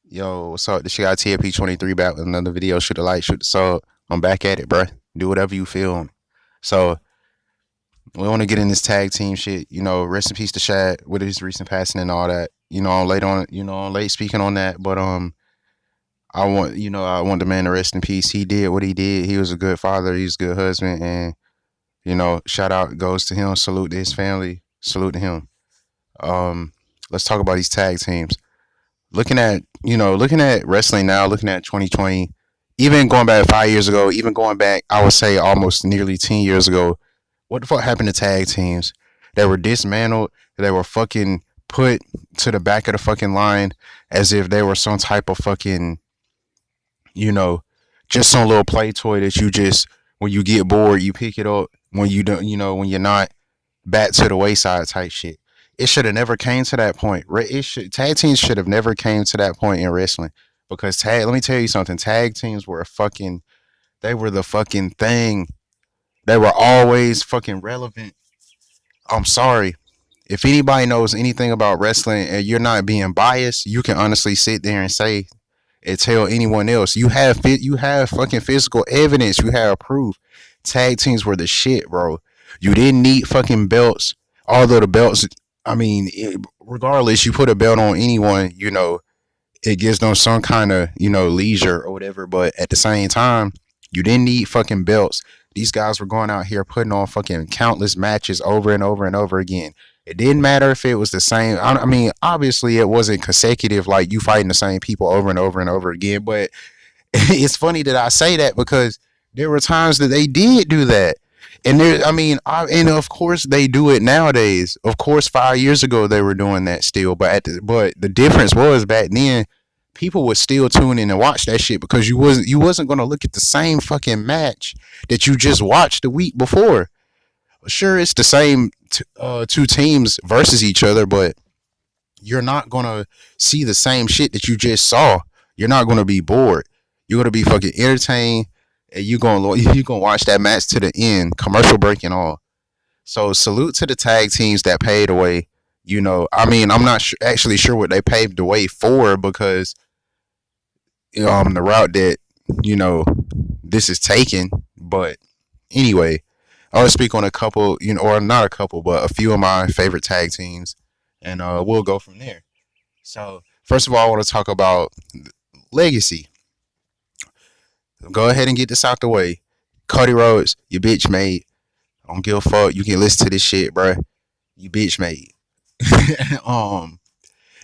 Yo, what's up? This your guy TFP23 back with another video. Shoot the light, shoot the sub. I'm back at it, bruh. Do whatever you feel. So we want to get in this tag team shit. Rest in peace to Shad with his recent passing and all that. I'm late on. I'm late speaking on that, but I want the man to rest in peace. He did what he did. He was a good father. He's a good husband, and shout out goes to him. Salute to his family. Salute to him. Um, let's talk about these tag teams. Looking at wrestling now, looking at 2020, even going back 5 years ago, even going back, I would say almost nearly 10 years ago. What the fuck happened to tag teams? They were dismantled. They were fucking put to the back of the fucking line as if they were some type of fucking, you know, just some little play toy that you just, when you get bored, you pick it up. When you don't, when you're not, back to the wayside type shit. It should have never came to that point. Tag teams should have never came to that point in wrestling because tag. Let me tell you something. Tag teams were they were the fucking thing. They were always fucking relevant. I'm sorry. If anybody knows anything about wrestling and you're not being biased, you can honestly sit there and say and tell anyone else. You have fucking physical evidence. You have proof. Tag teams were the shit, bro. You didn't need fucking belts. Although the belts, I mean, regardless, you put a belt on anyone, it gives them some kind of, leisure or whatever. But at the same time, you didn't need fucking belts. These guys were going out here putting on fucking countless matches over and over and over again. It didn't matter if it was the same. I mean, obviously, it wasn't consecutive, like you fighting the same people over and over and over again. But it's funny that I say that because there were times that they did do that. And and of course they do it nowadays. Of course, 5 years ago they were doing that still, but the difference was back then people would still tune in and watch that shit because you wasn't gonna look at the same fucking match that you just watched the week before. Sure, it's the same two teams versus each other, but you're not gonna see the same shit that you just saw. You're not gonna be bored. You're gonna be fucking entertained, and you gonna watch that match to the end, commercial break and all. So salute to the tag teams that paved the way. I'm not actually sure what they paved the way for because the route that you know this is taken. But anyway, I want to speak on a couple, or not a couple, but a few of my favorite tag teams, and we'll go from there. So first of all, I want to talk about legacy. Go ahead and get this out the way. Cody Rhodes, you bitch made. I don't give a fuck. You can listen to this shit, bro. You bitch made. um,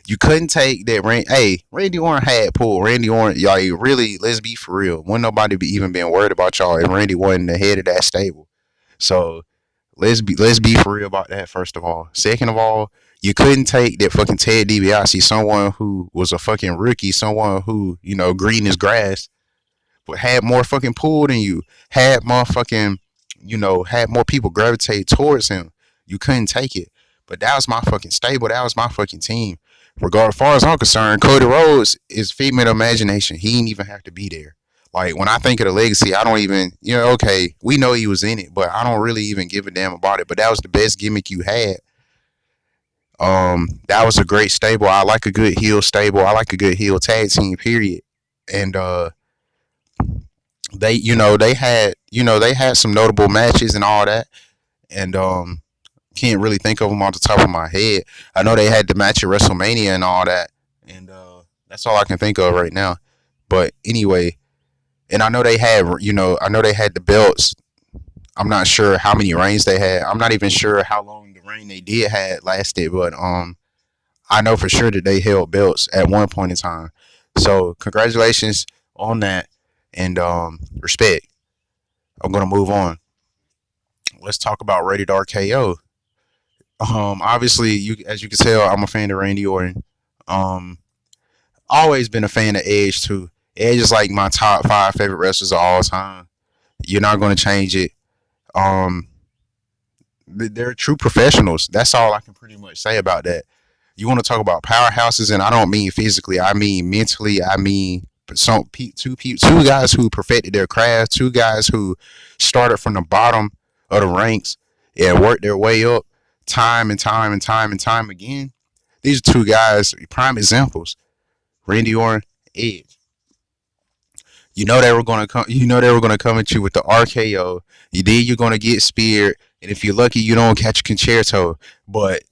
you couldn't take that. Randy Orton had pull. Randy Orton, y'all really. Let's be for real. Wouldn't nobody be even being worried about y'all if Randy wasn't the head of that stable. So let's be for real about that. First of all, second of all, you couldn't take that fucking Ted DiBiase, someone who was a fucking rookie, someone who green as grass, but had more fucking pull than you, had more fucking, had more people gravitate towards him. You couldn't take it. But that was my fucking stable. That was my fucking team. Regardless, as far as I'm concerned, Cody Rhodes is figment of imagination. He didn't even have to be there. Like when I think of the legacy, I don't even, okay, we know he was in it, but I don't really even give a damn about it. But that was the best gimmick you had. That was a great stable. I like a good heel stable. I like a good heel tag team. Period. And they had some notable matches and all that, and can't really think of them off the top of my head. I know they had the match at WrestleMania and all that, and that's all I can think of right now. But anyway, and I know they had the belts. I'm not sure how many reigns they had. I'm not even sure how long the reign they did had lasted, but I know for sure that they held belts at one point in time. So congratulations on that, and respect. I'm gonna move on. Let's talk about Rated RKO. Obviously, as you can tell, I'm a fan of Randy Orton. Um, always been a fan of Edge too. Edge is like my top five favorite wrestlers of all time. You're not gonna change it. Um, they're true professionals. That's all I can pretty much say about that. You want to talk about powerhouses, and I don't mean physically. I mean mentally. I mean two guys who perfected their craft. Two guys who started from the bottom of the ranks and worked their way up time and time and time and time again. These are two guys, prime examples. Randy Orton Edge. You know they were gonna come. You know they were gonna come at you with the RKO. You did. You're gonna get speared, and if you're lucky, you don't catch a concerto. But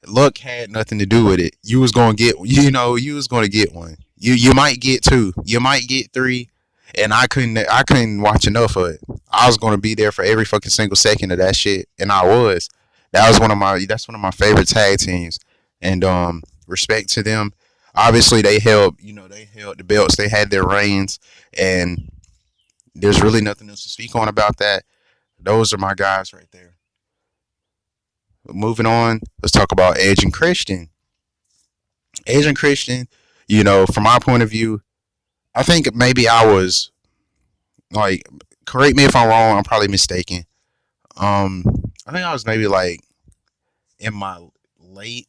luck had nothing to do with it. You was gonna get, you was gonna get one. You might get two. You might get three. And I couldn't watch enough of it. I was gonna be there for every fucking single second of that shit, and I was. That's one of my favorite tag teams, and respect to them. Obviously, they held the belts. They had their reigns, and there's really nothing else to speak on about that. Those are my guys right there. Moving on, let's talk about Edge and Christian. Edge and Christian, from my point of view, I think maybe I was like, correct me if I'm wrong. I'm probably mistaken. Um, I think I was maybe like in my late.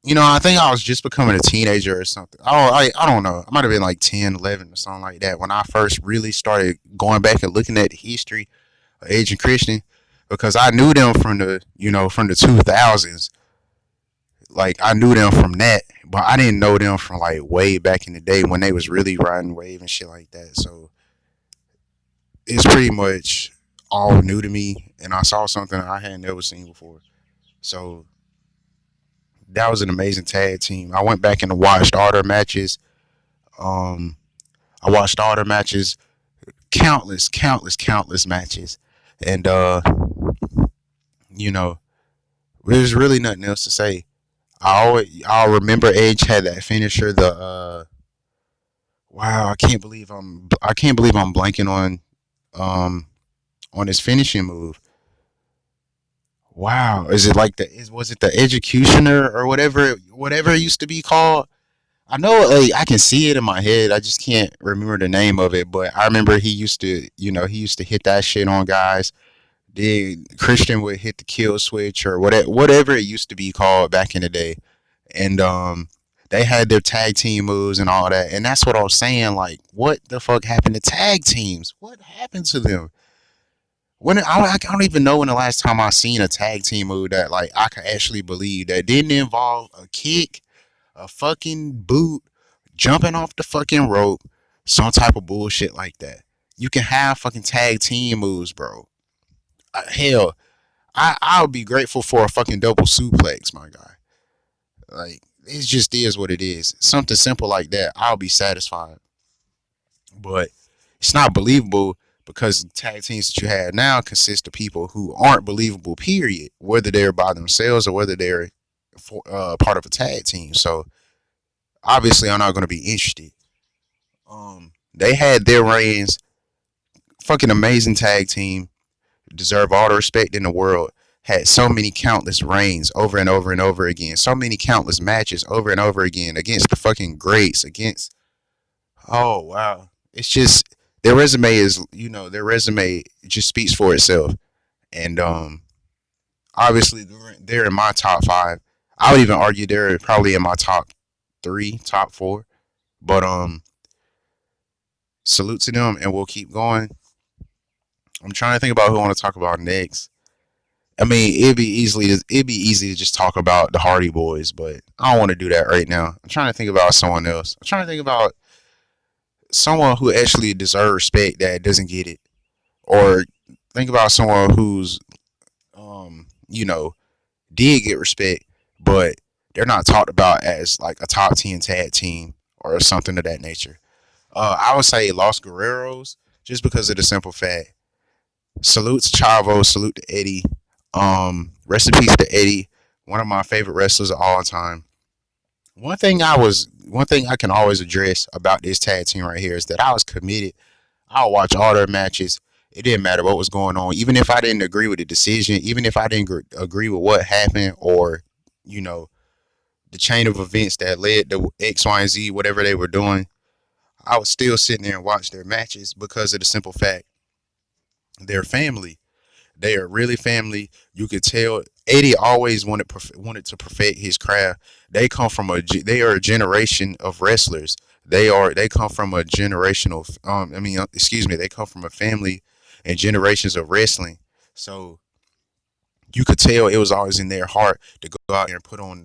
I think I was just becoming a teenager or something. I don't know. I might have been like 10, 11 or something like that when I first really started going back and looking at the history of Edge and Christian, because I knew them from the 2000s. Like I knew them from that, but I didn't know them from like way back in the day when they was really riding wave and shit like that. So it's pretty much all new to me, and I saw something I had never seen before. So that was an amazing tag team. I went back and watched all their matches. Um, I watched all their matches, countless, countless, countless matches, and you know, there's really nothing else to say. I'll remember Edge had that finisher. The wow, I can't believe I'm blanking um on his finishing move. Wow, is it like was it the executioner or whatever it used to be called? I know, like I can see it in my head. I just can't remember the name of it. But I remember he used to hit that shit on guys. Then Christian would hit the kill switch or whatever it used to be called back in the day. And they had their tag team moves and all that. And that's what I was saying. Like, what the fuck happened to tag teams? What happened to them? I don't even know when the last time I seen a tag team move that like I could actually believe that didn't involve a kick, a fucking boot, jumping off the fucking rope, some type of bullshit like that. You can have fucking tag team moves, bro. Hell, I'll be grateful for a fucking double suplex, my guy. Like it just is what it is. Something simple like that, I'll be satisfied. But it's not believable because the tag teams that you have now consist of people who aren't believable. Period. Whether they're by themselves or whether they're part of a tag team. So obviously, I'm not going to be interested. They had their reigns. Fucking amazing tag team. Deserve all the respect in the world. Had so many countless reigns over and over and over again. So many countless matches over and over again against the fucking greats. Against, oh wow, it's just their resume just speaks for itself. And obviously they're in my top five. I would even argue they're probably in my top three, top four. But salute to them, and we'll keep going. I'm trying to think about who I want to talk about next. I mean, it'd be easy to just talk about the Hardy Boys, but I don't want to do that right now. I'm trying to think about someone else. I'm trying to think about someone who actually deserves respect that doesn't get it, or think about someone who's um you know did get respect, but they're not talked about as like a top 10 tag team or something of that nature. I would say Los Guerreros, just because of the simple fact. Salute to Chavo, salute to Eddie. Rest in peace to Eddie, one of my favorite wrestlers of all time. One thing I can always address about this tag team right here is that I was committed. I'll watch all their matches. It didn't matter what was going on, even if I didn't agree with the decision, even if I didn't agree with what happened, or you know the chain of events that led to X, Y, and Z, whatever they were doing. I was still sitting there and watch their matches because of the simple fact they're family. They are really family. You could tell Eddie always wanted to perfect his craft. They are a generation of wrestlers. They come from a generational excuse me, they come from a family and generations of wrestling. So you could tell it was always in their heart to go out there and put on